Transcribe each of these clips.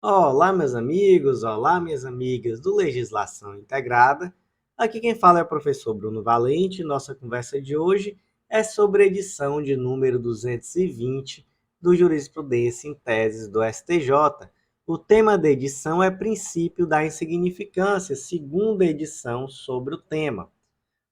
Olá, meus amigos, olá, minhas amigas do Legislação Integrada. Aqui quem fala é o professor Bruno Valente. Nossa conversa de hoje é sobre a edição de número 220 do Jurisprudência em Teses do STJ. O tema da edição é Princípio da Insignificância, segunda edição sobre o tema.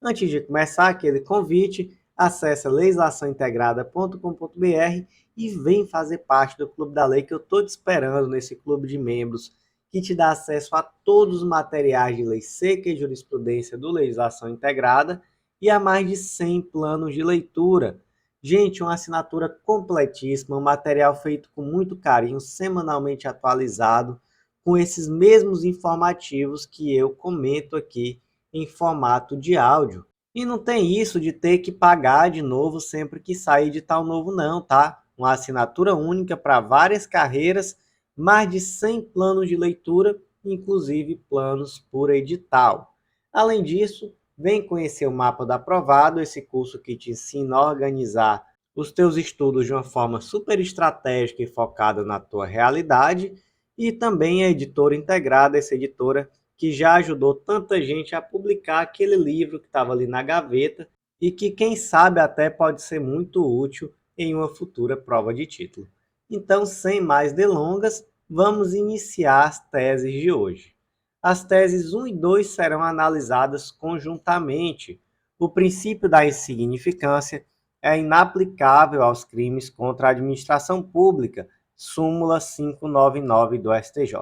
Antes de começar aquele convite, acesse legislaçãointegrada.com.br e vem fazer parte do Clube da Lei, que eu estou te esperando nesse clube de membros que te dá acesso a todos os materiais de lei seca e jurisprudência do Legislação Integrada e a mais de 100 planos de leitura. Gente, uma assinatura completíssima, um material feito com muito carinho, semanalmente atualizado, com esses mesmos informativos que eu comento aqui em formato de áudio. E não tem isso de ter que pagar de novo sempre que sair edital novo não, tá? Uma assinatura única para várias carreiras, mais de 100 planos de leitura, inclusive planos por edital. Além disso, vem conhecer o Mapa do Aprovado, esse curso que te ensina a organizar os teus estudos de uma forma super estratégica e focada na tua realidade, e também a Editora Integrada, essa editora que já ajudou tanta gente a publicar aquele livro que estava ali na gaveta e que, quem sabe, até pode ser muito útil em uma futura prova de título. Então, sem mais delongas, vamos iniciar as teses de hoje. As teses 1 e 2 serão analisadas conjuntamente. O princípio da insignificância é inaplicável aos crimes contra a administração pública, súmula 599 do STJ.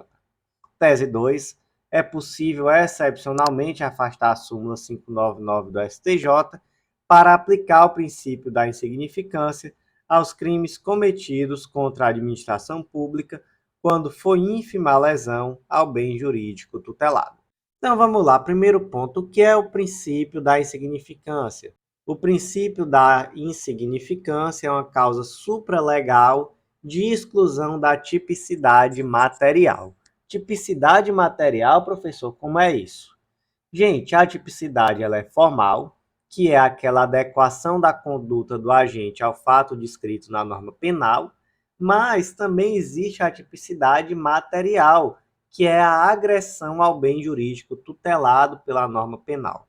Tese 2. É possível excepcionalmente afastar a súmula 599 do STJ para aplicar o princípio da insignificância aos crimes cometidos contra a administração pública quando for ínfima a lesão ao bem jurídico tutelado. Então vamos lá, primeiro ponto, o que é o princípio da insignificância? O princípio da insignificância é uma causa supralegal de exclusão da tipicidade material. Tipicidade material, professor, como é isso? Gente, a tipicidade ela é formal, que é aquela adequação da conduta do agente ao fato descrito na norma penal, mas também existe a tipicidade material, que é a agressão ao bem jurídico tutelado pela norma penal.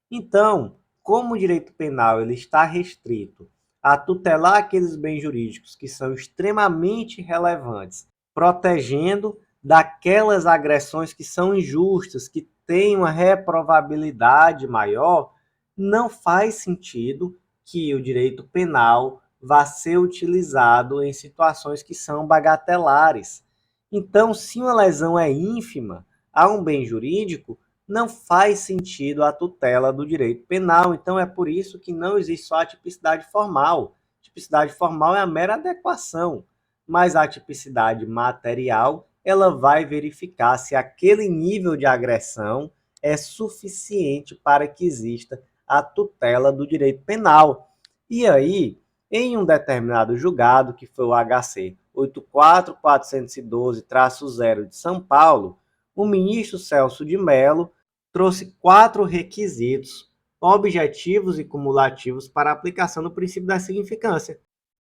Então, como o direito penal ele está restrito a tutelar aqueles bens jurídicos que são extremamente relevantes, protegendo daquelas agressões que são injustas, que têm uma reprovabilidade maior, não faz sentido que o direito penal vá ser utilizado em situações que são bagatelares. Então, se uma lesão é ínfima a um bem jurídico, não faz sentido a tutela do direito penal. Então, é por isso que não existe só a tipicidade formal. A tipicidade formal é a mera adequação, mas a tipicidade material, ela vai verificar se aquele nível de agressão é suficiente para que exista a tutela do direito penal. E aí, em um determinado julgado, que foi o HC 84412-0 de São Paulo, o ministro Celso de Mello trouxe 4 requisitos objetivos e cumulativos para a aplicação do princípio da significância.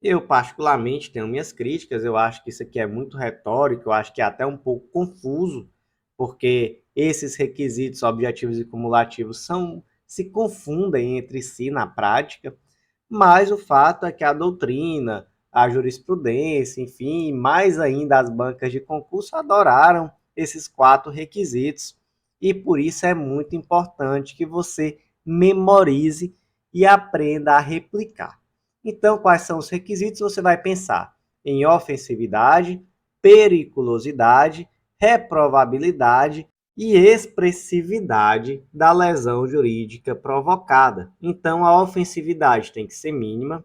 Eu, particularmente, tenho minhas críticas, eu acho que isso aqui é muito retórico, eu acho que é até um pouco confuso, porque esses requisitos objetivos e cumulativos se confundem entre si na prática, mas o fato é que a doutrina, a jurisprudência, enfim, mais ainda as bancas de concurso adoraram esses 4 requisitos, e por isso é muito importante que você memorize e aprenda a replicar. Então, quais são os requisitos? Você vai pensar em ofensividade, periculosidade, reprovabilidade e expressividade da lesão jurídica provocada. Então, a ofensividade tem que ser mínima,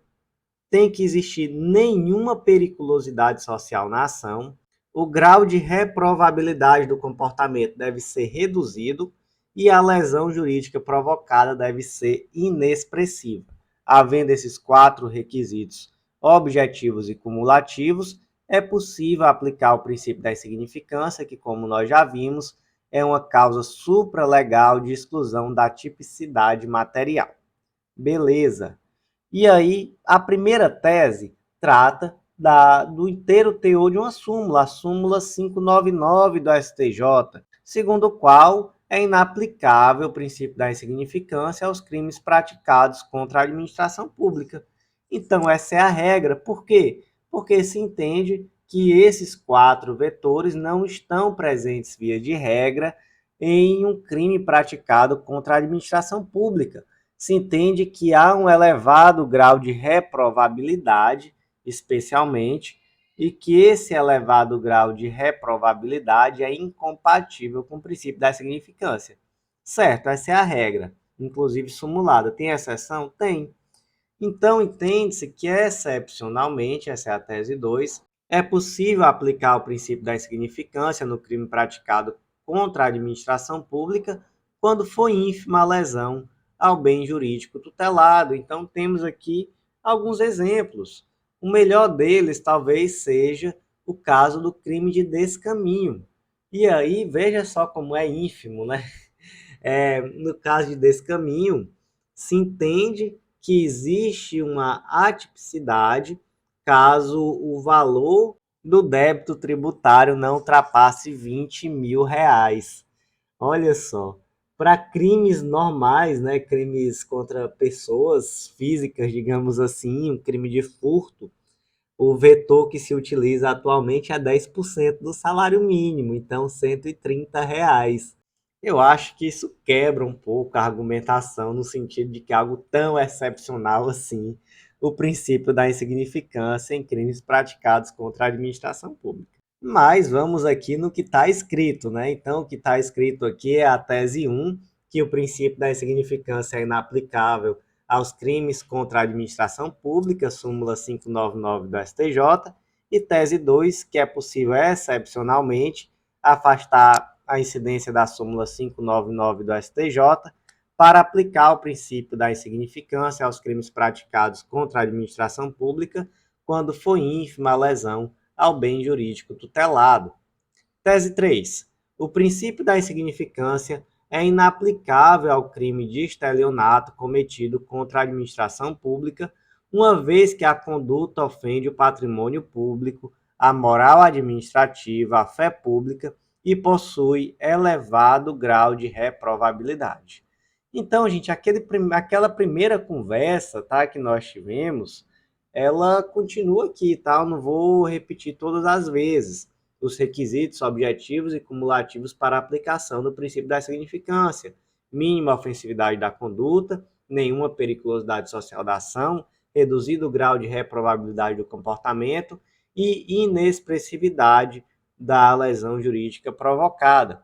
tem que existir nenhuma periculosidade social na ação, o grau de reprovabilidade do comportamento deve ser reduzido e a lesão jurídica provocada deve ser inexpressiva. Havendo esses 4 requisitos objetivos e cumulativos, é possível aplicar o princípio da insignificância, que, como nós já vimos, é uma causa supralegal de exclusão da tipicidade material. Beleza. E aí, a primeira tese trata do inteiro teor de uma súmula, a súmula 599 do STJ, segundo o qual é inaplicável o princípio da insignificância aos crimes praticados contra a administração pública. Então, essa é a regra. Por quê? Porque se entende que esses 4 vetores não estão presentes, via de regra, em um crime praticado contra a administração pública. Se entende que há um elevado grau de reprovabilidade, especialmente, e que esse elevado grau de reprovabilidade é incompatível com o princípio da significância. Certo, essa é a regra, inclusive simulada. Tem exceção? Tem. Então, entende-se que, excepcionalmente, essa é a tese 2, é possível aplicar o princípio da insignificância no crime praticado contra a administração pública quando for ínfima a lesão ao bem jurídico tutelado. Então, temos aqui alguns exemplos. O melhor deles talvez seja o caso do crime de descaminho. E aí, veja só como é ínfimo, né? No caso de descaminho, se entende que existe uma atipicidade caso o valor do débito tributário não ultrapasse R$ 20.000. Olha só, para crimes normais, né, crimes contra pessoas físicas, digamos assim, um crime de furto, o vetor que se utiliza atualmente é 10% do salário mínimo, então R$ 130. Eu acho que isso quebra um pouco a argumentação no sentido de que algo tão excepcional assim, o princípio da insignificância em crimes praticados contra a administração pública. Mas vamos aqui no que está escrito, né? Então, o que está escrito aqui é a tese 1, que o princípio da insignificância é inaplicável aos crimes contra a administração pública, súmula 599 do STJ, e tese 2, que é possível excepcionalmente afastar a incidência da súmula 599 do STJ para aplicar o princípio da insignificância aos crimes praticados contra a administração pública quando for ínfima a lesão ao bem jurídico tutelado. Tese 3. O princípio da insignificância é inaplicável ao crime de estelionato cometido contra a administração pública, uma vez que a conduta ofende o patrimônio público, a moral administrativa, a fé pública e possui elevado grau de reprovabilidade. Então, gente, aquela primeira conversa, tá, que nós tivemos, ela continua aqui, tá? Eu não vou repetir todas as vezes os requisitos objetivos e cumulativos para a aplicação do princípio da significância, mínima ofensividade da conduta, nenhuma periculosidade social da ação, reduzido o grau de reprovabilidade do comportamento e inexpressividade da lesão jurídica provocada.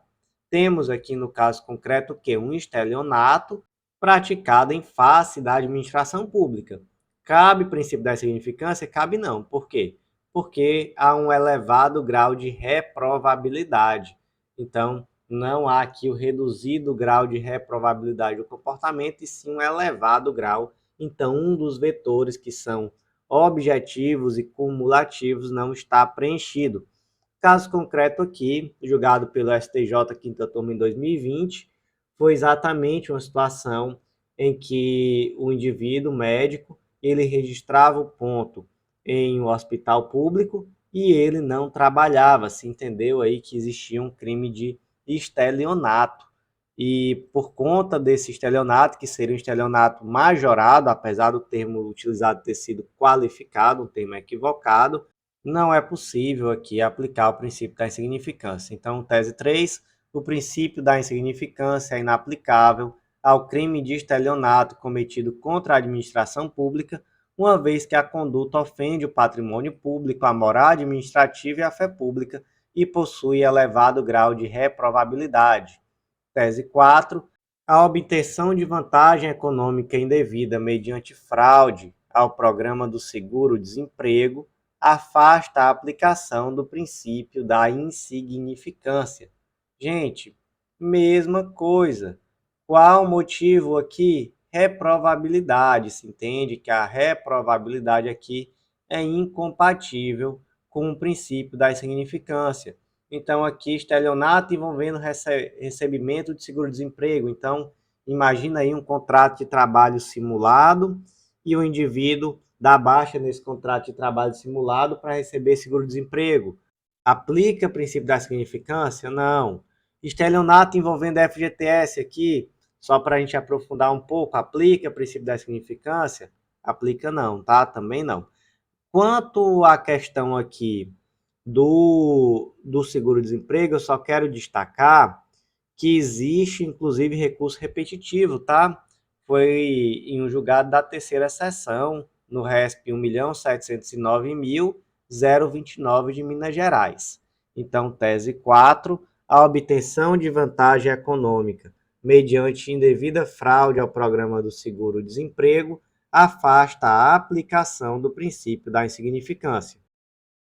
Temos aqui no caso concreto o que? Um estelionato praticado em face da administração pública. Cabe o princípio da significância? Cabe não. Por quê? Porque há um elevado grau de reprovabilidade. Então, não há aqui o reduzido grau de reprovabilidade do comportamento, e sim um elevado grau. Então, um dos vetores que são objetivos e cumulativos não está preenchido. Caso concreto aqui, julgado pelo STJ quinta turma em 2020, foi exatamente uma situação em que o indivíduo médico, ele registrava o ponto em um hospital público e ele não trabalhava. Se entendeu aí que existia um crime de estelionato. E por conta desse estelionato, que seria um estelionato majorado, apesar do termo utilizado ter sido qualificado, um termo equivocado, não é possível aqui aplicar o princípio da insignificância. Então, tese 3, o princípio da insignificância é inaplicável ao crime de estelionato cometido contra a administração pública, uma vez que a conduta ofende o patrimônio público, a moral administrativa e a fé pública e possui elevado grau de reprovabilidade. Tese 4, a obtenção de vantagem econômica indevida mediante fraude ao programa do seguro-desemprego afasta a aplicação do princípio da insignificância. Gente, mesma coisa. Qual o motivo aqui? Reprovabilidade. Se entende que a reprovabilidade aqui é incompatível com o princípio da insignificância. Então, aqui, estelionato envolvendo recebimento de seguro-desemprego. Então, imagina aí um contrato de trabalho simulado e o indivíduo dá baixa nesse contrato de trabalho simulado para receber seguro-desemprego. Aplica o princípio da significância? Não. Estelionato envolvendo FGTS aqui, só para a gente aprofundar um pouco, aplica o princípio da significância? Aplica não, tá? Também não. Quanto à questão aqui do seguro-desemprego, eu só quero destacar que existe, inclusive, recurso repetitivo, tá? Foi em um julgado da terceira seção, no RESP 1.709.029 de Minas Gerais. Então, tese 4, a obtenção de vantagem econômica mediante indevida fraude ao programa do seguro-desemprego afasta a aplicação do princípio da insignificância.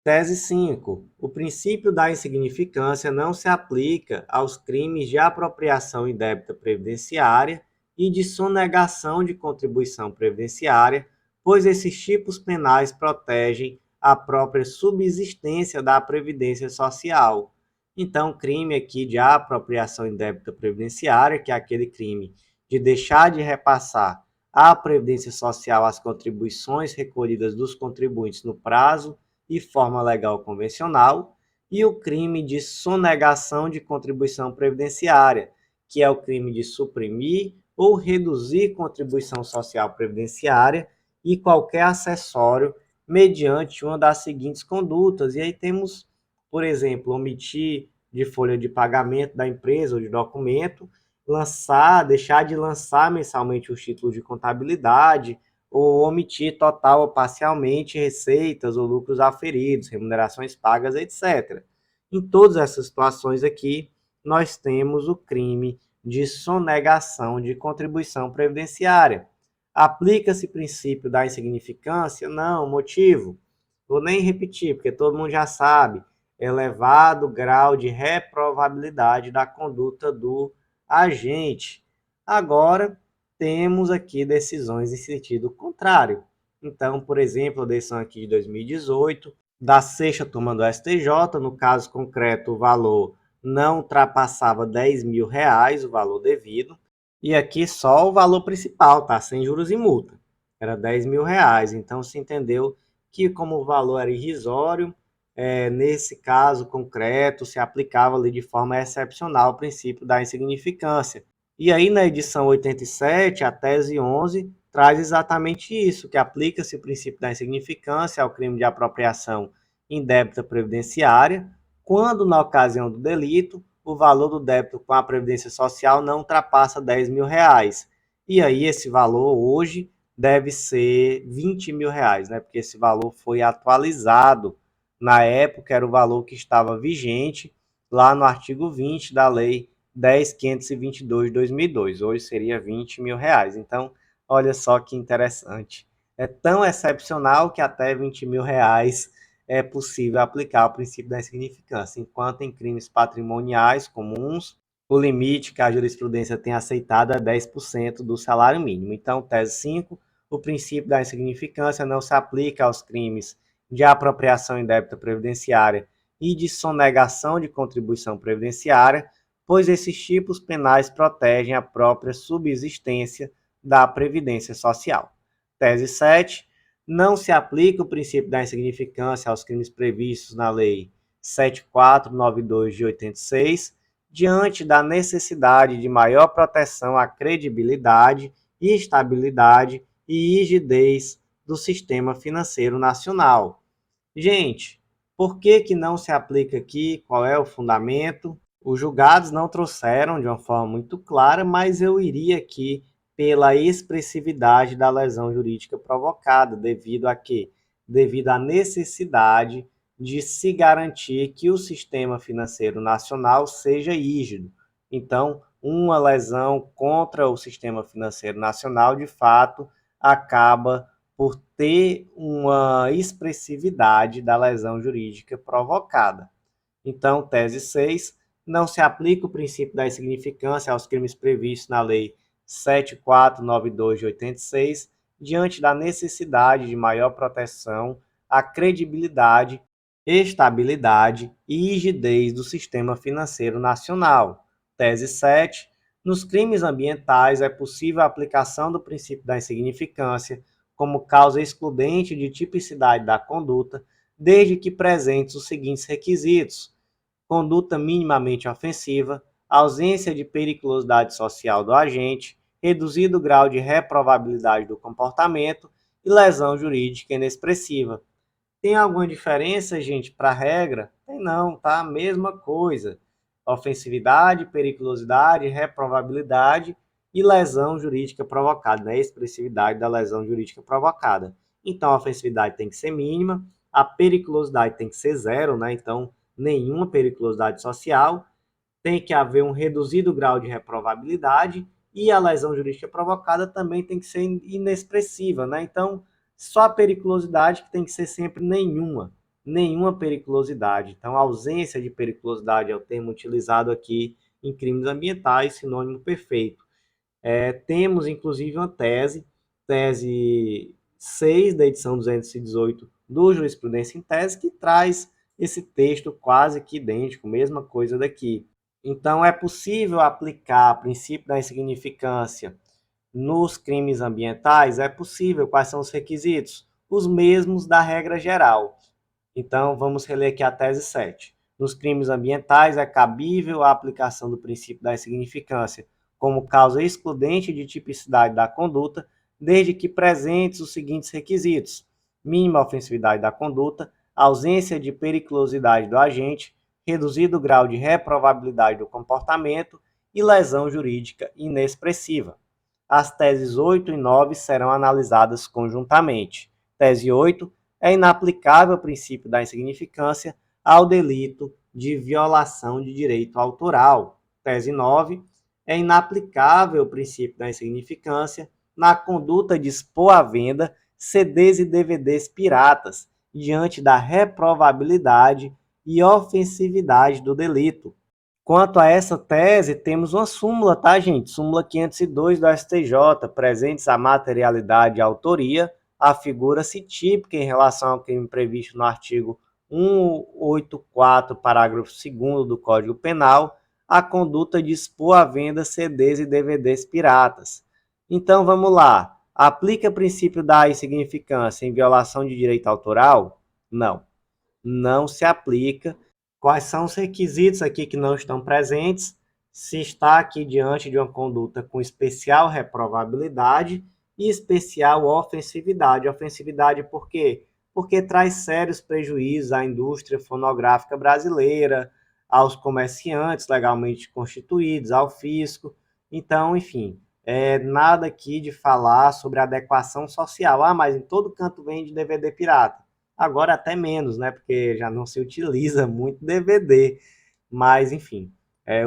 Tese 5. O princípio da insignificância não se aplica aos crimes de apropriação indébita previdenciária e de sonegação de contribuição previdenciária, pois esses tipos penais protegem a própria subsistência da previdência social. Então, crime aqui de apropriação indébita previdenciária, que é aquele crime de deixar de repassar à previdência social as contribuições recolhidas dos contribuintes no prazo e forma legal convencional, e o crime de sonegação de contribuição previdenciária, que é o crime de suprimir ou reduzir contribuição social previdenciária e qualquer acessório mediante uma das seguintes condutas. E aí temos, por exemplo, omitir de folha de pagamento da empresa ou de documento, deixar de lançar mensalmente os títulos de contabilidade, ou omitir total ou parcialmente receitas ou lucros aferidos, remunerações pagas, etc. Em todas essas situações aqui, nós temos o crime de sonegação de contribuição previdenciária. Aplica-se o princípio da insignificância? Não. Motivo? Vou nem repetir, porque todo mundo já sabe. Elevado grau de reprovabilidade da conduta do agente. Agora, temos aqui decisões em sentido contrário. Então, por exemplo, a decisão aqui de 2018, da sexta turma do STJ, no caso concreto, o valor não ultrapassava R$ 10.000, o valor devido, e aqui só o valor principal, tá? Sem juros e multa. Era R$ 10.000, então se entendeu que como o valor era irrisório, nesse caso concreto, se aplicava ali de forma excepcional o princípio da insignificância. E aí, na edição 87, a tese 11 traz exatamente isso, que aplica-se o princípio da insignificância ao crime de apropriação indébita previdenciária, quando, na ocasião do delito, o valor do débito com a Previdência Social não ultrapassa R$ 10.000. E aí, esse valor hoje deve ser R$ 20.000, né? Porque esse valor foi atualizado. Na época, era o valor que estava vigente lá no artigo 20 da Lei 10.522 de 2002. Hoje seria R$ 20.000. Então, olha só que interessante. É tão excepcional que até R$ 20.000 é possível aplicar o princípio da insignificância, enquanto em crimes patrimoniais comuns, o limite que a jurisprudência tem aceitado é 10% do salário mínimo. Então, tese 5, o princípio da insignificância não se aplica aos crimes de apropriação indébita previdenciária e de sonegação de contribuição previdenciária, pois esses tipos penais protegem a própria subsistência da Previdência Social. Tese 7. Não se aplica o princípio da insignificância aos crimes previstos na Lei 7492 de 86, diante da necessidade de maior proteção à credibilidade, estabilidade e rigidez do sistema financeiro nacional. Gente, por que não se aplica aqui? Qual é o fundamento? Os julgados não trouxeram de uma forma muito clara, mas eu iria aqui pela expressividade da lesão jurídica provocada, devido a quê? Devido à necessidade de se garantir que o sistema financeiro nacional seja rígido. Então, uma lesão contra o sistema financeiro nacional, de fato, acaba por ter uma expressividade da lesão jurídica provocada. Então, tese 6, não se aplica o princípio da insignificância aos crimes previstos na Lei 7492 de 86, diante da necessidade de maior proteção à credibilidade, estabilidade e rigidez do sistema financeiro nacional. Tese 7, nos crimes ambientais é possível a aplicação do princípio da insignificância como causa excludente de tipicidade da conduta, desde que presentes os seguintes requisitos: conduta minimamente ofensiva, ausência de periculosidade social do agente, reduzido grau de reprovabilidade do comportamento e lesão jurídica inexpressiva. Tem alguma diferença, gente, para a regra? Tem não, tá? Mesma coisa. Ofensividade, periculosidade, reprovabilidade e lesão jurídica provocada, né? Expressividade da lesão jurídica provocada. Então, a ofensividade tem que ser mínima, a periculosidade tem que ser zero, né? Então, nenhuma periculosidade social, tem que haver um reduzido grau de reprovabilidade e a lesão jurídica provocada também tem que ser inexpressiva, né? Então, só a periculosidade que tem que ser sempre nenhuma periculosidade. Então, a ausência de periculosidade é o termo utilizado aqui em crimes ambientais, sinônimo perfeito. Temos, inclusive, uma tese 6 da edição 218 do Jurisprudência em Tese, que traz esse texto quase que idêntico, mesma coisa daqui. Então, é possível aplicar o princípio da insignificância nos crimes ambientais? É possível. Quais são os requisitos? Os mesmos da regra geral. Então, vamos reler aqui a tese 7. Nos crimes ambientais, é cabível a aplicação do princípio da insignificância como causa excludente de tipicidade da conduta, desde que presentes os seguintes requisitos: mínima ofensividade da conduta, ausência de periculosidade do agente, reduzido grau de reprovabilidade do comportamento e lesão jurídica inexpressiva. As teses 8 e 9 serão analisadas conjuntamente. Tese 8: é inaplicável o princípio da insignificância ao delito de violação de direito autoral. Tese 9: é inaplicável o princípio da insignificância na conduta de expor à venda CDs e DVDs piratas, diante da reprovabilidade e ofensividade do delito. Quanto a essa tese, temos uma súmula, tá, gente? Súmula 502 do STJ, presentes a materialidade e a autoria, afigura-se típica em relação ao crime previsto no artigo 184, parágrafo 2º do Código Penal, a conduta de expor à venda CDs e DVDs piratas. Então, vamos lá. Aplica o princípio da insignificância em violação de direito autoral? Não. Não se aplica. Quais são os requisitos aqui que não estão presentes? Se está aqui diante de uma conduta com especial reprovabilidade e especial ofensividade. Ofensividade por quê? Porque traz sérios prejuízos à indústria fonográfica brasileira, aos comerciantes legalmente constituídos, ao fisco. Então, enfim, nada aqui de falar sobre adequação social. Ah, mas em todo canto vende DVD pirata. Agora até menos, né? Porque já não se utiliza muito DVD. Mas, enfim,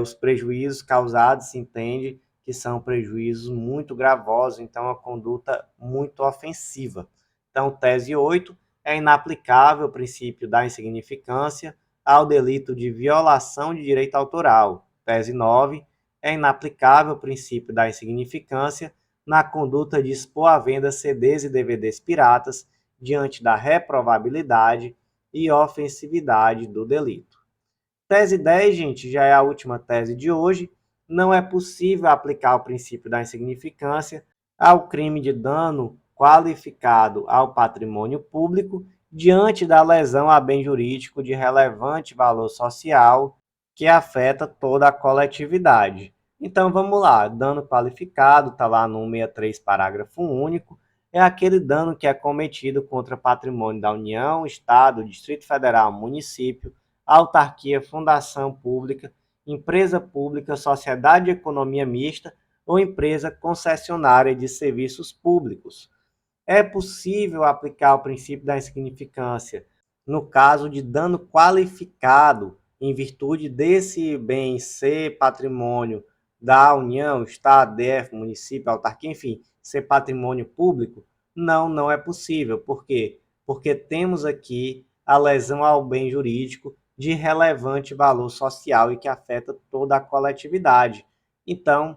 os prejuízos causados se entende que são prejuízos muito gravosos, então a conduta muito ofensiva. Então, tese 8: é inaplicável o princípio da insignificância ao delito de violação de direito autoral. Tese 9: é inaplicável o princípio da insignificância na conduta de expor à venda CDs e DVDs piratas, diante da reprovabilidade e ofensividade do delito. Tese 10, gente, já é a última tese de hoje. Não é possível aplicar o princípio da insignificância ao crime de dano qualificado ao patrimônio público diante da lesão a bem jurídico de relevante valor social que afeta toda a coletividade. Então vamos lá, dano qualificado, está lá no 163, parágrafo único, é aquele dano que é cometido contra patrimônio da União, Estado, Distrito Federal, município, autarquia, fundação pública, empresa pública, sociedade de economia mista ou empresa concessionária de serviços públicos. É possível aplicar o princípio da insignificância no caso de dano qualificado em virtude desse bem ser patrimônio da União, Estado, DF, município, autarquia, enfim, ser patrimônio público? Não, não é possível. Por quê? Porque temos aqui a lesão ao bem jurídico de relevante valor social e que afeta toda a coletividade. Então,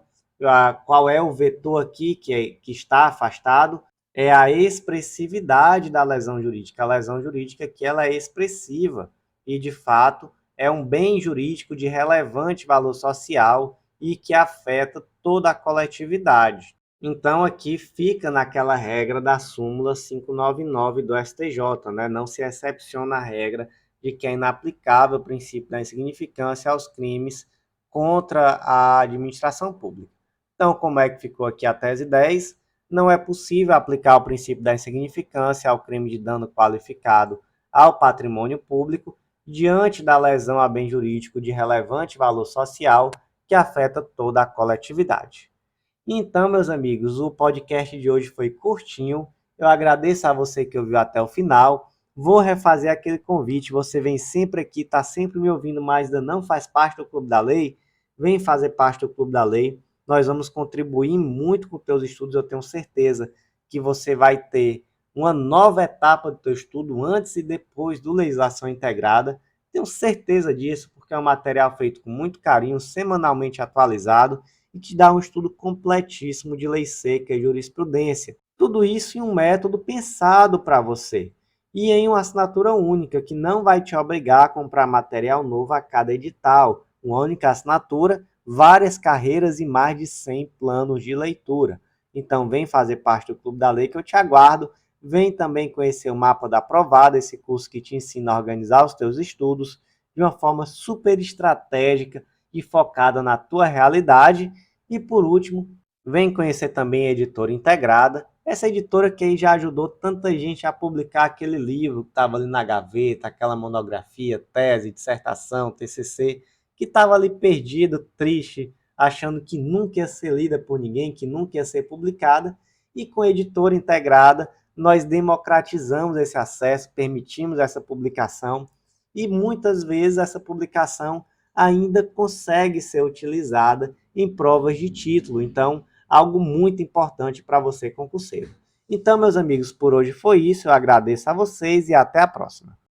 qual é o vetor aqui que está afastado? É a expressividade da lesão jurídica. A lesão jurídica que ela é expressiva e, de fato, é um bem jurídico de relevante valor social e que afeta toda a coletividade. Então, aqui fica naquela regra da súmula 599 do STJ, né? Não se excepciona a regra de que é inaplicável o princípio da insignificância aos crimes contra a administração pública. Então, como é que ficou aqui a tese 10? Não é possível aplicar o princípio da insignificância ao crime de dano qualificado ao patrimônio público diante da lesão a bem jurídico de relevante valor social que afeta toda a coletividade. Então, meus amigos, o podcast de hoje foi curtinho. Eu agradeço a você que ouviu até o final. Vou refazer aquele convite. Você vem sempre aqui, está sempre me ouvindo, mas ainda não faz parte do Clube da Lei? Vem fazer parte do Clube da Lei. Nós vamos contribuir muito com os teus estudos. Eu tenho certeza que você vai ter uma nova etapa do teu estudo antes e depois do Legislação Integrada. Tenho certeza disso, porque é um material feito com muito carinho, semanalmente atualizado, e te dá um estudo completíssimo de lei seca e jurisprudência. Tudo isso em um método pensado para você. E em uma assinatura única, que não vai te obrigar a comprar material novo a cada edital. Uma única assinatura, várias carreiras e mais de 100 planos de leitura. Então vem fazer parte do Clube da Lei que eu te aguardo. Vem também conhecer o Mapa da Aprovada, esse curso que te ensina a organizar os teus estudos de uma forma super estratégica e focada na tua realidade. E por último, vem conhecer também a Editora Integrada, essa editora que aí já ajudou tanta gente a publicar aquele livro que estava ali na gaveta, aquela monografia, tese, dissertação, TCC, que estava ali perdido, triste, achando que nunca ia ser lida por ninguém, que nunca ia ser publicada. E com a Editora Integrada, nós democratizamos esse acesso, permitimos essa publicação e muitas vezes essa publicação ainda consegue ser utilizada em provas de título. Então, algo muito importante para você concurseiro. Então, meus amigos, por hoje foi isso. Eu agradeço a vocês e até a próxima.